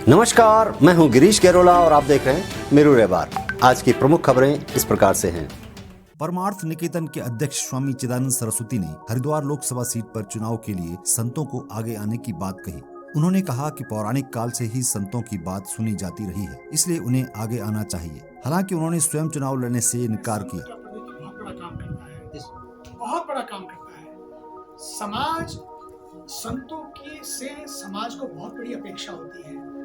नमस्कार, मैं हूं गिरीश कैरोला और आप देख रहे हैं मेरू रहबार। आज की प्रमुख खबरें इस प्रकार से हैं। परमार्थ निकेतन के अध्यक्ष स्वामी चिदानंद सरस्वती ने हरिद्वार लोकसभा सीट पर चुनाव के लिए संतों को आगे आने की बात कही। उन्होंने कहा कि पौराणिक काल से ही संतों की बात सुनी जाती रही है, इसलिए उन्हें आगे आना चाहिए। हालांकि उन्होंने स्वयं चुनाव लड़ने से इनकार किया। बहुत बड़ा काम करता है समाज। संतों की से समाज को बहुत बड़ी अपेक्षा होती है।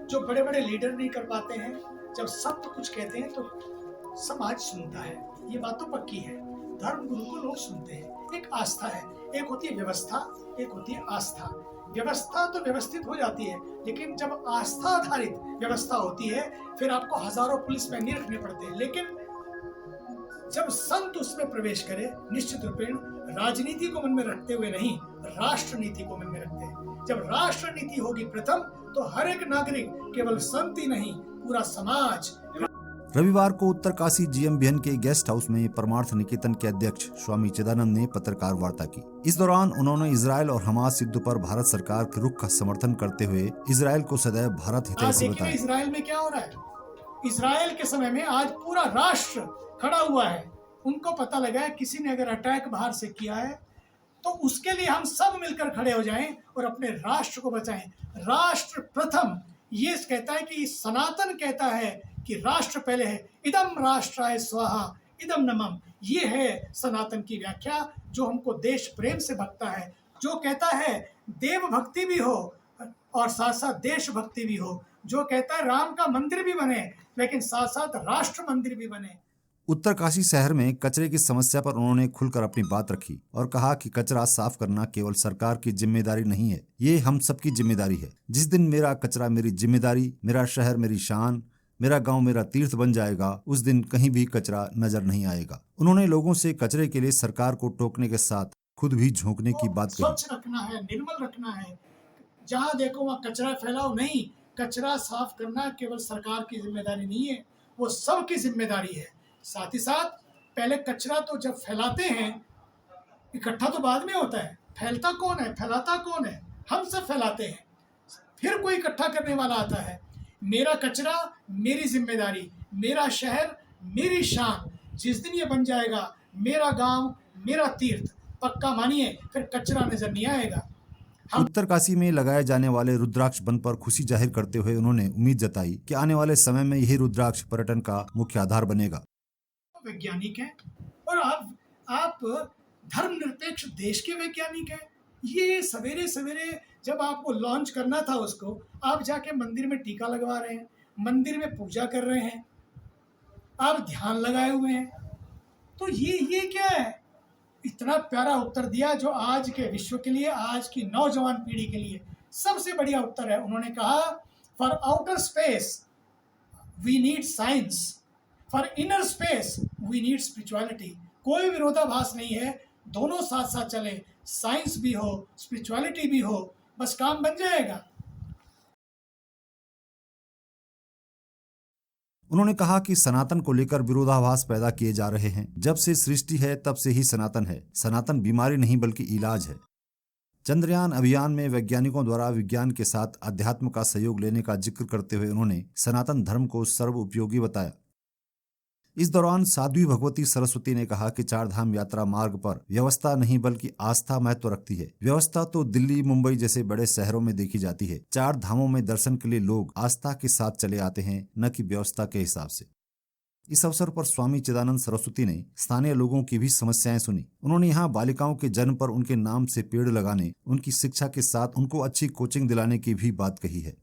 जो बड़े बड़े लीडर नहीं कर पाते हैं, जब संत कुछ कहते हैं तो समाज सुनता है। ये बात तो पक्की है। धर्म गुरु को लोग सुनते हैं। एक आस्था है, एक होती है व्यवस्था, एक होती है आस्था। व्यवस्था तो व्यवस्थित हो जाती है, लेकिन जब आस्था आधारित व्यवस्था होती है फिर आपको हजारों पुलिस मैन नहीं रखने पड़ते हैं। लेकिन जब संत उसमें प्रवेश करे, निश्चित रूपेण राजनीति को मन में रखते हुए नहीं, राष्ट्र नीति को मन में रखते हैं। जब राष्ट्र नीति होगी प्रथम, तो हर एक नागरिक, केवल संत ही नहीं, पूरा समाज। रविवार को उत्तरकाशी जीएमबीएन के गेस्ट हाउस में परमार्थ निकेतन के अध्यक्ष स्वामी चिदानंद ने पत्रकार वार्ता की। इस दौरान उन्होंने इजरायल और हमास युद्ध पर भारत सरकार के रुख का समर्थन करते हुए इजरायल को सदैव भारत हितैषी बताया। इजरायल में क्या हो रहा है? इजरायल के समय में आज पूरा राष्ट्र खड़ा हुआ है। उनको पता लगा है किसी ने अगर अटैक बाहर से किया है तो उसके लिए हम सब मिलकर खड़े हो जाएं और अपने राष्ट्र को बचाएं। राष्ट्र प्रथम, ये कहता है कि सनातन कहता है कि राष्ट्र पहले है। इदम राष्ट्राय स्वाहा इदम नमम, ये है सनातन की व्याख्या, जो हमको देश प्रेम से भक्ता है, जो कहता है देव भक्ति भी हो और साथ साथ देश भक्ति भी हो, जो कहता है राम का मंदिर भी बने लेकिन साथ साथ राष्ट्र मंदिर भी बने। उत्तरकाशी शहर में कचरे की समस्या पर उन्होंने खुलकर अपनी बात रखी और कहा कि कचरा साफ करना केवल सरकार की जिम्मेदारी नहीं है, ये हम सबकी जिम्मेदारी है। जिस दिन मेरा कचरा मेरी जिम्मेदारी, मेरा शहर मेरी शान, मेरा गांव मेरा तीर्थ बन जाएगा, उस दिन कहीं भी कचरा नजर नहीं आएगा। उन्होंने लोगों से कचरे के लिए सरकार को टोकने के साथ खुद भी झोंकने की बात कही। स्वच्छ रखना है, निर्मल रखना है, जहाँ देखो वहाँ कचरा फैलाओ नहीं। कचरा साफ करना केवल सरकार की जिम्मेदारी नहीं है, वो सबकी जिम्मेदारी है। साथ ही साथ पहले कचरा तो जब फैलाते हैं, इकट्ठा तो बाद में होता है, फैलता कौन है, फैलाता कौन है? हम सब फैलाते हैं, फिर कोई इकट्ठा करने वाला आता है। मेरा कचरा मेरी जिम्मेदारी, मेरा शहर मेरी शान। जिस दिन ये बन जाएगा मेरा गांव मेरा तीर्थ, पक्का मानिए फिर कचरा नजर नहीं आएगा। उत्तरकाशी में लगाए जाने वाले रुद्राक्ष वन पर खुशी जाहिर करते हुए उन्होंने उम्मीद जताई कि आने वाले समय में यही रुद्राक्ष पर्यटन का मुख्य आधार बनेगा। वैज्ञानिक हैं और आप धर्मनिरपेक्ष देश के वैज्ञानिक हैं। ये सवेरे सवेरे जब आपको लॉन्च करना था उसको, आप जाके मंदिर में टीका लगवा रहे हैं, मंदिर में पूजा कर रहे हैं, आप ध्यान लगाए हुए हैं। तो ये क्या है? इतना प्यारा उत्तर दिया जो आज के विश्व के लिए, आज की नौजवान पीढ़ी के लिए सबसे बढ़िया उत्तर है। उन्होंने कहा, for outer space we need science, for inner space we need spirituality. कोई विरोधाभास नहीं है, दोनों साथ साथ चले, साइंस भी हो स्पिरिचुअलिटी भी हो, बस काम बन जाएगा। उन्होंने कहा कि सनातन को लेकर विरोधाभास पैदा किए जा रहे हैं। जब से सृष्टि है तब से ही सनातन है। सनातन बीमारी नहीं बल्कि इलाज है। चंद्रयान अभियान में वैज्ञानिकों द्वारा विज्ञान के साथ अध्यात्म का सहयोग लेने का जिक्र करते हुए उन्होंने सनातन धर्म को सर्व उपयोगी बताया। इस दौरान साध्वी भगवती सरस्वती ने कहा कि चार धाम यात्रा मार्ग पर व्यवस्था नहीं बल्कि आस्था महत्व रखती है। व्यवस्था तो दिल्ली मुंबई जैसे बड़े शहरों में देखी जाती है। चार धामों में दर्शन के लिए लोग आस्था के साथ चले आते हैं, न कि व्यवस्था के हिसाब से। इस अवसर पर स्वामी चिदानंद सरस्वती ने स्थानीय लोगों की भी समस्याएं सुनी। उन्होंने यहाँ बालिकाओं के जन्म पर उनके नाम से पेड़ लगाने, उनकी शिक्षा के साथ उनको अच्छी कोचिंग दिलाने की भी बात कही है।